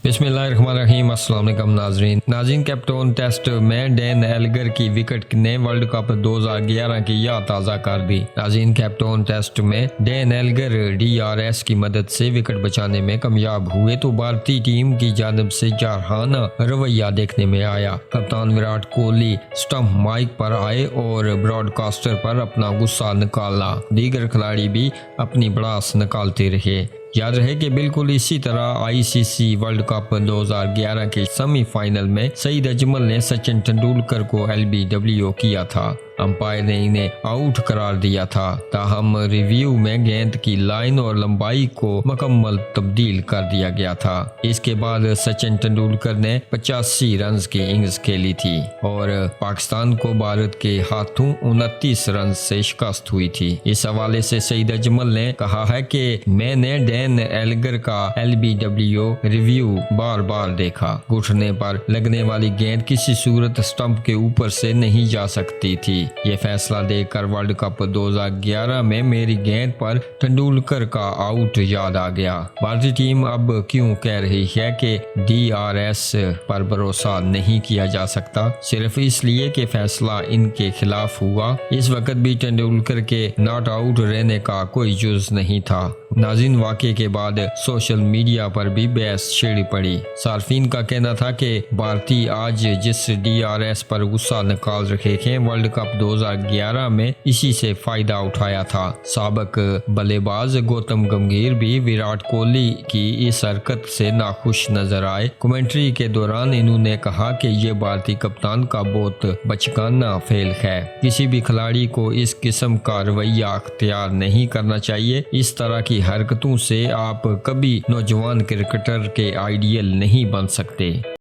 बिस्मिल्लाहिर्रहमानिर्रहीम। अस्सलाम वालेकुम नाज़रीन कैप्टन टेस्ट में डैन एल्गर की विकेट ने वर्ल्ड कप 2011 की याद ताज़ा कर दी। नाज़रीन कैप्टन टेस्ट में डैन एल्गर DRS की मदद से विकेट बचाने में कामयाब हुए तो भारतीय टीम की जानिब से जारहाना रवैया देखने में आया। कप्तान विराट कोहली स्टंप माइक पर आए और ब्रॉडकास्टर पर अपना गुस्सा निकाला। दीगर खिलाड़ी भी अपनी भड़ास निकालते रहे। याद रहे कि बिल्कुल इसी तरह ICC वर्ल्ड कप 2011 के सेमीफाइनल में सईद अजमल ने सचिन तेंदुलकर को LBW किया था। अंपायर ने इन्हें आउट करार दिया था। ताहम रिव्यू में गेंद की लाइन और लंबाई को मुकम्मल तब्दील कर दिया गया था। इसके बाद सचिन तेंदुलकर ने 85 रन की इनिंग्स खेली थी और पाकिस्तान को भारत के हाथों 29 रन से शिकस्त हुई थी। इस हवाले से सईद अजमल ने कहा है कि मैंने डैन एल्गर का LBW रिव्यू बार बार देखा। घुटने पर लगने वाली गेंद किसी सूरत स्टंप के ऊपर से नहीं जा सकती थी। ये फैसला देखकर वर्ल्ड कप 2011 में मेरी गेंद पर तेंदुलकर का आउट याद आ गया। भारतीय टीम अब क्यों कह रही है कि DRS पर भरोसा नहीं किया जा सकता, सिर्फ इसलिए कि फैसला इनके खिलाफ हुआ। इस वक्त भी तेंदुलकर के नॉट आउट रहने का कोई जुर्म नहीं था। नाज़रीन वाक़े के बाद सोशल मीडिया पर भी बहस छिड़ी पड़ी। सार्फिन का कहना था कि भारतीय आज जिस DRS पर गुस्सा निकाल रहे हैं, वर्ल्ड कप 2011 में इसी से फायदा उठाया था। साबिक बल्लेबाज गौतम गंभीर भी विराट कोहली की इस हरकत से नाखुश नजर आए। कमेंट्री के दौरान इन्होंने कहा कि ये भारतीय कप्तान का बहुत बचकाना फेल है। किसी भी खिलाड़ी को इस किस्म का रवैया अख्तियार नहीं करना चाहिए। इस तरह की हरकतों से आप कभी नौजवान क्रिकेटर के आइडियल नहीं बन सकते।